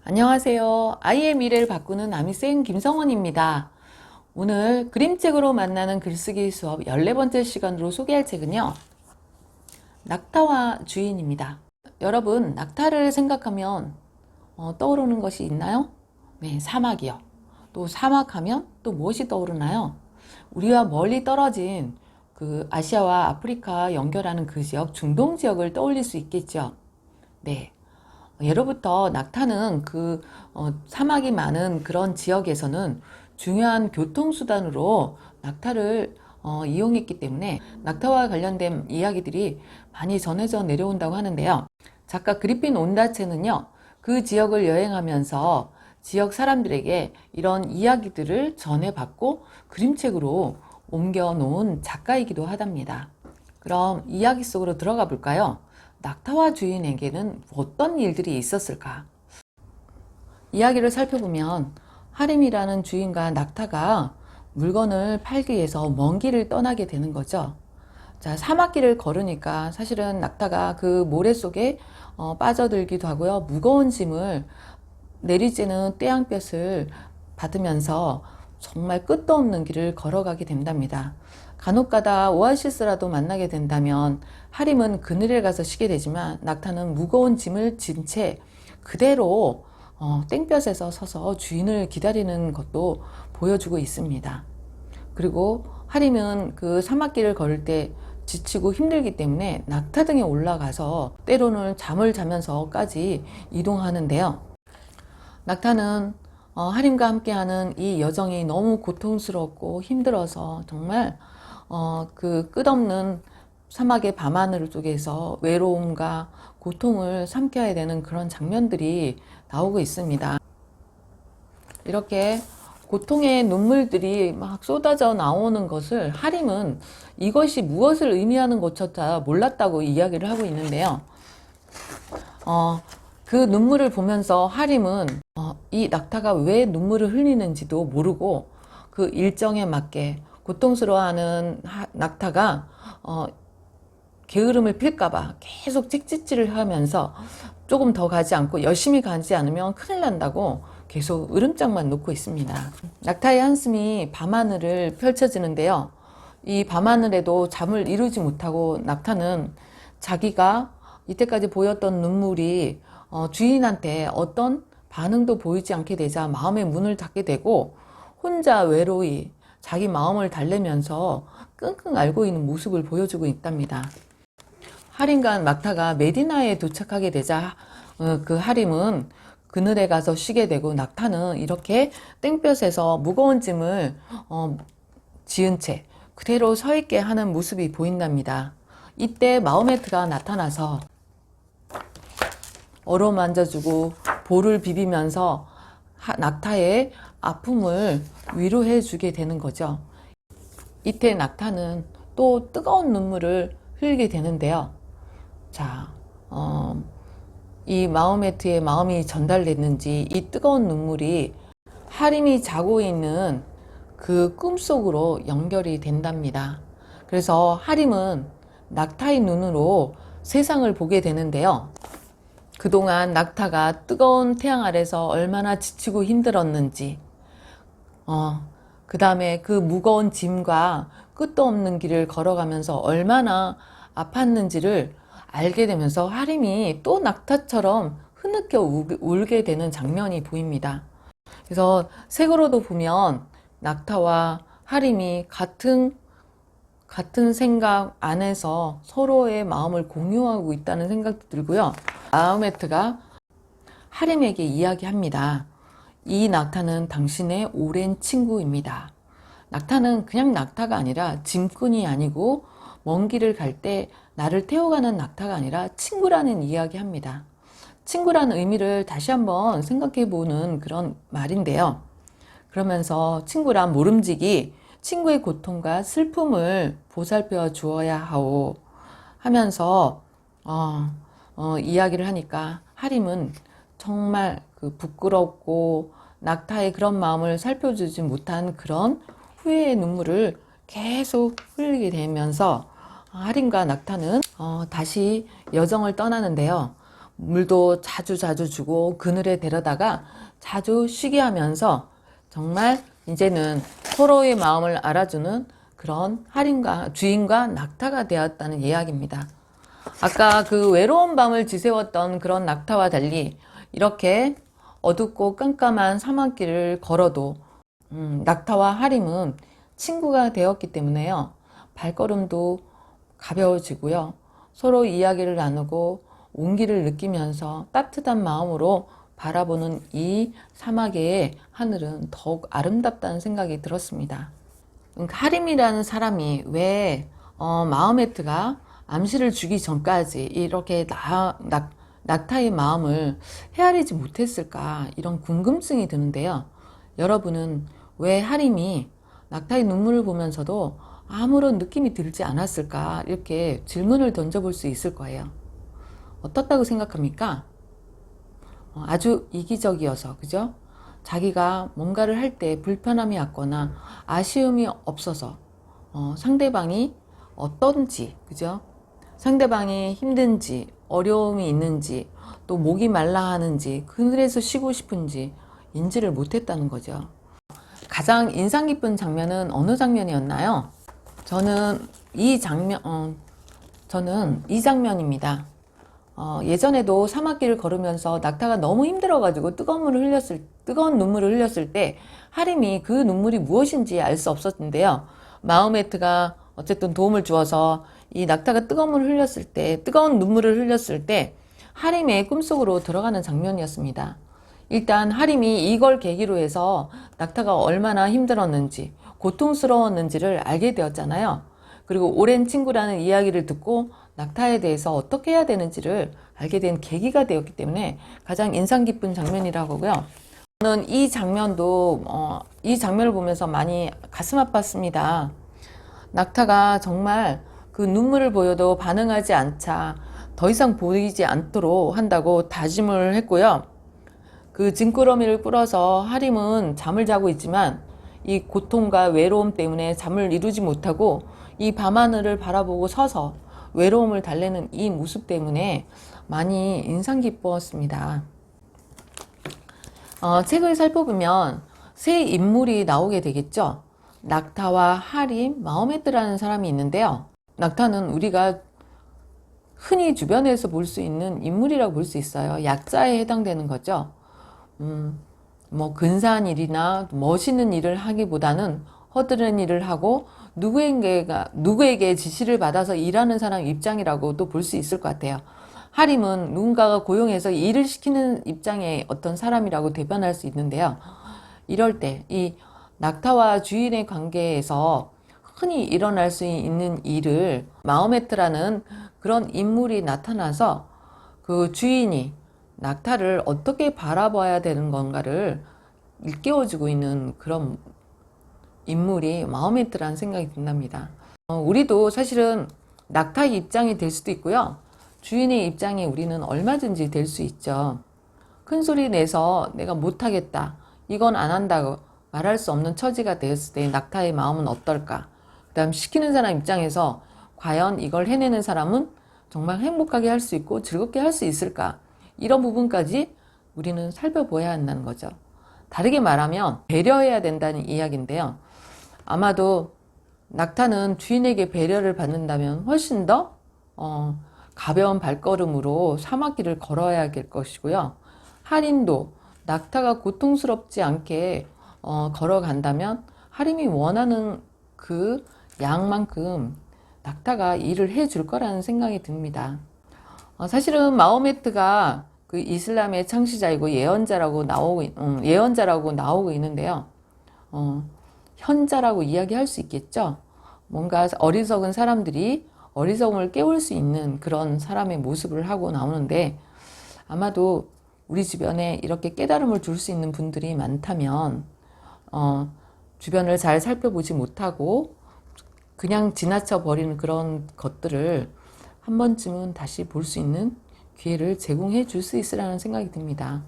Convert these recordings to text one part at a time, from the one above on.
안녕하세요. 아이의 미래를 바꾸는 아미쌤 김성원입니다. 오늘 그림책으로 만나는 글쓰기 수업 14번째 시간으로 소개할 책은요. 낙타와 주인입니다. 여러분, 낙타를 생각하면 떠오르는 것이 있나요? 네, 사막이요. 또 사막하면 또 무엇이 떠오르나요? 우리와 멀리 떨어진 그 아시아와 아프리카 연결하는 그 지역, 중동 지역을 떠올릴 수 있겠죠. 네. 예로부터 낙타는 사막이 많은 그런 지역에서는 중요한 교통수단으로 낙타를 이용했기 때문에 낙타와 관련된 이야기들이 많이 전해져 내려온다고 하는데요. 작가 그리핀 온다체는요, 그 지역을 여행하면서 지역 사람들에게 이런 이야기들을 전해받고 그림책으로 옮겨 놓은 작가이기도 하답니다. 그럼 이야기 속으로 들어가 볼까요? 낙타와 주인에게는 어떤 일들이 있었을까? 이야기를 살펴보면 하림이라는 주인과 낙타가 물건을 팔기 위해서 먼 길을 떠나게 되는 거죠. 자, 사막길을 걸으니까 사실은 낙타가 그 모래 속에 빠져들기도 하고요. 무거운 짐을 내리쬐는 떼양볕을 받으면서 정말 끝도 없는 길을 걸어가게 된답니다. 간혹가다 오아시스라도 만나게 된다면 하림은 그늘에 가서 쉬게 되지만 낙타는 무거운 짐을 진 채 그대로 땡볕에서 서서 주인을 기다리는 것도 보여주고 있습니다. 그리고 하림은 그 사막길을 걸을 때 지치고 힘들기 때문에 낙타 등에 올라가서 때로는 잠을 자면서까지 이동하는데요. 낙타는 하림과 함께하는 이 여정이 너무 고통스럽고 힘들어서 정말 그 끝없는 사막의 밤하늘 속에서 외로움과 고통을 삼켜야 되는 그런 장면들이 나오고 있습니다. 이렇게 고통의 눈물들이 막 쏟아져 나오는 것을 하림은 이것이 무엇을 의미하는 것조차 몰랐다고 이야기를 하고 있는데요. 그 눈물을 보면서 하림은 이 낙타가 왜 눈물을 흘리는지도 모르고 그 일정에 맞게 고통스러워하는 낙타가 게으름을 필까봐 계속 찍찍질을 하면서 조금 더 가지 않고 열심히 가지 않으면 큰일 난다고 계속 으름장만 놓고 있습니다. 낙타의 한숨이 밤하늘을 펼쳐지는데요. 이 밤하늘에도 잠을 이루지 못하고 낙타는 자기가 이때까지 보였던 눈물이 주인한테 어떤 반응도 보이지 않게 되자 마음의 문을 닫게 되고 혼자 외로이 자기 마음을 달래면서 끙끙 앓고 있는 모습을 보여주고 있답니다. 하림과 낙타가 메디나에 도착하게 되자 그 하림은 그늘에 가서 쉬게 되고 낙타는 이렇게 땡볕에서 무거운 짐을 지은 채 그대로 서 있게 하는 모습이 보인답니다. 이때 마호메트가 나타나서 어루만져주고 볼을 비비면서 낙타의 아픔을 위로해 주게 되는 거죠. 이때 낙타는 또 뜨거운 눈물을 흘리게 되는데요. 자, 이 마호메트의 마음이 전달됐는지 이 뜨거운 눈물이 하림이 자고 있는 그 꿈속으로 연결이 된답니다. 그래서 하림은 낙타의 눈으로 세상을 보게 되는데요. 그동안 낙타가 뜨거운 태양 아래서 얼마나 지치고 힘들었는지, 그 다음에 그 무거운 짐과 끝도 없는 길을 걸어가면서 얼마나 아팠는지를 알게 되면서 하림이 또 낙타처럼 흐느껴 울게 되는 장면이 보입니다. 그래서 색으로도 보면 낙타와 하림이 같은 생각 안에서 서로의 마음을 공유하고 있다는 생각도 들고요. 마호메트가 하림에게 이야기합니다. 이 낙타는 당신의 오랜 친구입니다. 낙타는 그냥 낙타가 아니라 짐꾼이 아니고 먼 길을 갈 때 나를 태워가는 낙타가 아니라 친구라는 이야기합니다. 친구라는 의미를 다시 한번 생각해 보는 그런 말인데요. 그러면서 친구란 모름지기 친구의 고통과 슬픔을 보살펴 주어야 하오 하면서 이야기를 하니까 하림은 정말 그 부끄럽고 낙타의 그런 마음을 살펴주지 못한 그런 후회의 눈물을 계속 흘리게 되면서 하림과 낙타는 다시 여정을 떠나는데요. 물도 자주 주고 그늘에 데려다가 자주 쉬게 하면서 정말 이제는 서로의 마음을 알아주는 그런 주인과 낙타가 되었다는 이야기입니다. 아까 그 외로운 밤을 지새웠던 그런 낙타와 달리 이렇게 어둡고 깜깜한 사막길을 걸어도 낙타와 하림은 친구가 되었기 때문에요. 발걸음도 가벼워지고요. 서로 이야기를 나누고 온기를 느끼면서 따뜻한 마음으로 바라보는 이 사막의 하늘은 더욱 아름답다는 생각이 들었습니다. 하림이라는 사람이 왜 마호메트가 암시를 주기 전까지 이렇게 낙타의 마음을 헤아리지 못했을까, 이런 궁금증이 드는데요. 여러분은 왜 하림이 낙타의 눈물을 보면서도 아무런 느낌이 들지 않았을까, 이렇게 질문을 던져볼 수 있을 거예요. 어떻다고 생각합니까? 아주 이기적이어서, 그죠? 자기가 뭔가를 할 때 불편함이 왔거나 아쉬움이 없어서 상대방이 어떤지, 그죠? 상대방이 힘든지 어려움이 있는지 또 목이 말라 하는지 그늘에서 쉬고 싶은지 인지를 못했다는 거죠. 가장 인상 깊은 장면은 어느 장면이었나요? 저는 이 장면입니다. 예전에도 사막길을 걸으면서 낙타가 너무 힘들어가지고 뜨거운 눈물을 흘렸을 때 하림이 그 눈물이 무엇인지 알 수 없었는데요. 마호메트가 어쨌든 도움을 주어서 이 낙타가 뜨거운 눈물을 흘렸을 때 하림의 꿈속으로 들어가는 장면이었습니다. 일단 하림이 이걸 계기로 해서 낙타가 얼마나 힘들었는지 고통스러웠는지를 알게 되었잖아요. 그리고 오랜 친구라는 이야기를 듣고 낙타에 대해서 어떻게 해야 되는지를 알게 된 계기가 되었기 때문에 가장 인상 깊은 장면이라고 하고요. 저는 이 장면을 보면서 많이 가슴 아팠습니다. 낙타가 정말 그 눈물을 보여도 반응하지 않자 더 이상 보이지 않도록 한다고 다짐을 했고요. 그 등꾸러미를 꿇어서 하림은 잠을 자고 있지만 이 고통과 외로움 때문에 잠을 이루지 못하고 이 밤하늘을 바라보고 서서 외로움을 달래는 이 모습 때문에 많이 인상 깊었습니다. 책을 살펴보면 세 인물이 나오게 되겠죠. 낙타와 하림, 마호메트라는 사람이 있는데요. 낙타는 우리가 흔히 주변에서 볼 수 있는 인물이라고 볼 수 있어요. 약자에 해당되는 거죠. 뭐 근사한 일이나 멋있는 일을 하기보다는 허드렛 일을 하고 누구에게 지시를 받아서 일하는 사람 입장이라고도 볼 수 있을 것 같아요. 하림은 누군가가 고용해서 일을 시키는 입장의 어떤 사람이라고 대변할 수 있는데요. 이럴 때 이 낙타와 주인의 관계에서 흔히 일어날 수 있는 일을 마호메트라는 그런 인물이 나타나서 그 주인이 낙타를 어떻게 바라봐야 되는 건가를 일깨워주고 있는 그런 인물이 마호메트라는 생각이 든답니다. 우리도 사실은 낙타의 입장이 될 수도 있고요. 주인의 입장에 우리는 얼마든지 될 수 있죠. 큰 소리 내서 내가 못하겠다, 이건 안 한다고 말할 수 없는 처지가 되었을 때 낙타의 마음은 어떨까? 그 다음 시키는 사람 입장에서 과연 이걸 해내는 사람은 정말 행복하게 할 수 있고 즐겁게 할 수 있을까? 이런 부분까지 우리는 살펴봐야 한다는 거죠. 다르게 말하면 배려해야 된다는 이야기인데요. 아마도 낙타는 주인에게 배려를 받는다면 훨씬 더 가벼운 발걸음으로 사막길을 걸어야 될 것이고요. 하림도 낙타가 고통스럽지 않게 걸어간다면 하림이 원하는 그 양만큼 낙타가 일을 해줄 거라는 생각이 듭니다. 사실은 마호메트가 그 이슬람의 창시자이고 예언자라고 나오고 있는데요. 현자라고 이야기할 수 있겠죠. 뭔가 어리석은 사람들이 어리석음을 깨울 수 있는 그런 사람의 모습을 하고 나오는데, 아마도 우리 주변에 이렇게 깨달음을 줄 수 있는 분들이 많다면 주변을 잘 살펴보지 못하고 그냥 지나쳐 버리는 그런 것들을 한 번쯤은 다시 볼 수 있는 기회를 제공해 줄 수 있으라는 생각이 듭니다.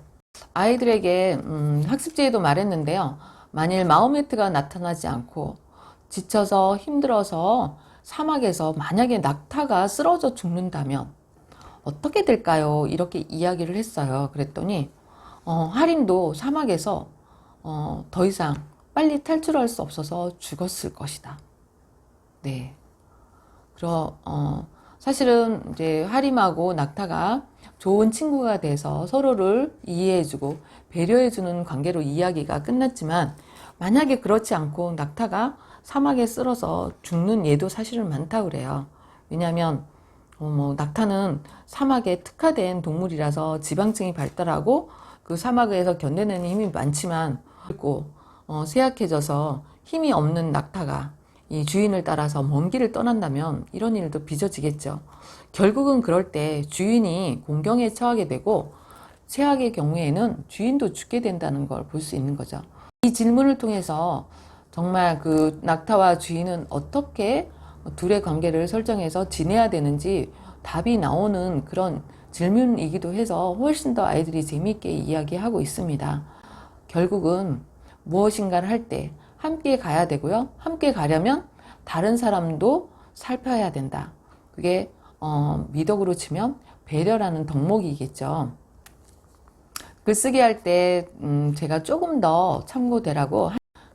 아이들에게 학습지에도 말했는데요. 만일 마호메트가 나타나지 않고 지쳐서 힘들어서 사막에서 만약에 낙타가 쓰러져 죽는다면 어떻게 될까요? 이렇게 이야기를 했어요. 그랬더니 하림도 사막에서 더 이상 빨리 탈출할 수 없어서 죽었을 것이다. 네. 사실은 이제 하림하고 낙타가 좋은 친구가 돼서 서로를 이해해주고 배려해주는 관계로 이야기가 끝났지만, 만약에 그렇지 않고 낙타가 사막에 쓸어서 죽는 예도 사실은 많다고 그래요. 왜냐하면 낙타는 사막에 특화된 동물이라서 지방층이 발달하고 그 사막에서 견뎌내는 힘이 많지만, 그리고 쇠약해져서 힘이 없는 낙타가 이 주인을 따라서 먼 길을 떠난다면 이런 일도 빚어지겠죠. 결국은 그럴 때 주인이 공경에 처하게 되고, 최악의 경우에는 주인도 죽게 된다는 걸 볼 수 있는 거죠. 이 질문을 통해서 정말 그 낙타와 주인은 어떻게 둘의 관계를 설정해서 지내야 되는지 답이 나오는 그런 질문이기도 해서 훨씬 더 아이들이 재미있게 이야기하고 있습니다. 결국은 무엇인가를 할 때 함께 가야 되고요. 함께 가려면 다른 사람도 살펴야 된다. 그게 미덕으로 치면 배려라는 덕목이겠죠. 글쓰기 할 때 제가 조금 더 참고되라고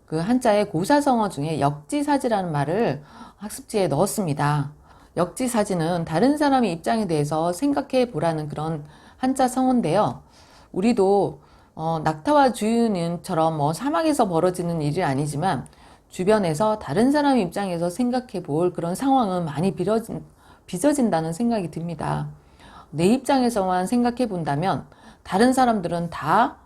그 한자의 고사성어 중에 역지사지라는 말을 학습지에 넣었습니다. 역지사지는 다른 사람의 입장에 대해서 생각해 보라는 그런 한자 성어인데요. 우리도 낙타와 주인처럼 사막에서 벌어지는 일이 아니지만 주변에서 다른 사람 입장에서 생각해 볼 그런 상황은 많이 빚어진다는 생각이 듭니다. 내 입장에서만 생각해 본다면 다른 사람들은 다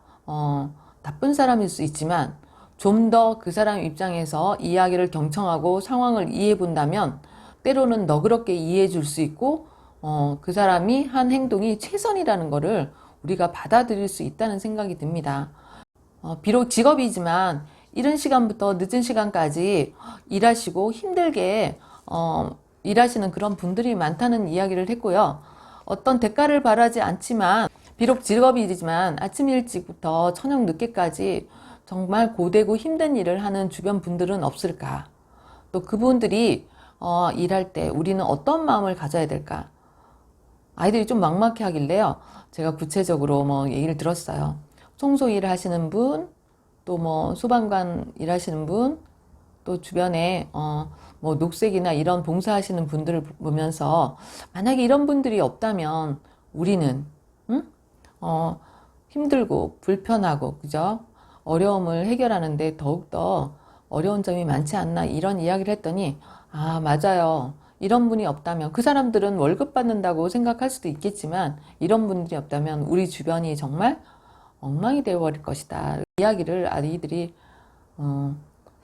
나쁜 사람일 수 있지만, 좀 더 그 사람 입장에서 이야기를 경청하고 상황을 이해해 본다면 때로는 너그럽게 이해해 줄 수 있고, 그 사람이 한 행동이 최선이라는 것을 우리가 받아들일 수 있다는 생각이 듭니다. 비록 직업이지만 이른 시간부터 늦은 시간까지 일하시고 힘들게 일하시는 그런 분들이 많다는 이야기를 했고요. 어떤 대가를 바라지 않지만, 비록 직업이지만 아침 일찍부터 저녁 늦게까지 정말 고되고 힘든 일을 하는 주변 분들은 없을까? 또 그분들이 일할 때 우리는 어떤 마음을 가져야 될까? 아이들이 좀 막막해 하길래요. 제가 구체적으로 얘기를 들었어요. 청소 일을 하시는 분, 또 소방관 일하시는 분, 또 주변에 녹색이나 이런 봉사하시는 분들을 보면서, 만약에 이런 분들이 없다면 우리는 힘들고 불편하고, 그죠? 어려움을 해결하는데 더욱더 어려운 점이 많지 않나, 이런 이야기를 했더니, 아, 맞아요. 이런 분이 없다면, 그 사람들은 월급 받는다고 생각할 수도 있겠지만, 이런 분들이 없다면 우리 주변이 정말 엉망이 되어버릴 것이다. 이야기를 아이들이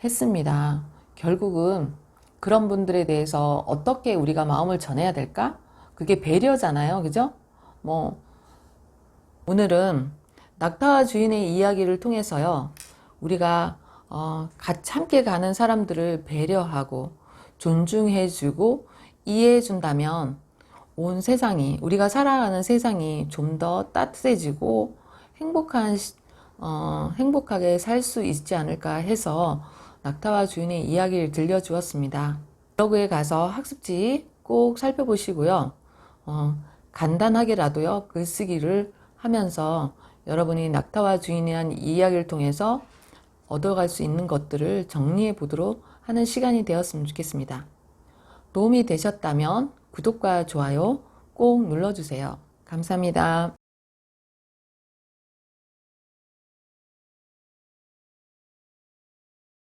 했습니다. 결국은 그런 분들에 대해서 어떻게 우리가 마음을 전해야 될까? 그게 배려잖아요. 그죠? 오늘은 낙타와 주인의 이야기를 통해서요, 우리가 같이 함께 가는 사람들을 배려하고 존중해주고 이해해준다면 온 세상이, 우리가 살아가는 세상이 좀 더 따뜻해지고 행복하게 살 수 있지 않을까 해서 낙타와 주인의 이야기를 들려주었습니다. 블로그에 가서 학습지 꼭 살펴보시고요. 간단하게라도요, 글쓰기를 하면서 여러분이 낙타와 주인에 대한 이야기를 통해서 얻어갈 수 있는 것들을 정리해 보도록 하는 시간이 되었으면 좋겠습니다. 도움이 되셨다면 구독과 좋아요 꼭 눌러주세요. 감사합니다.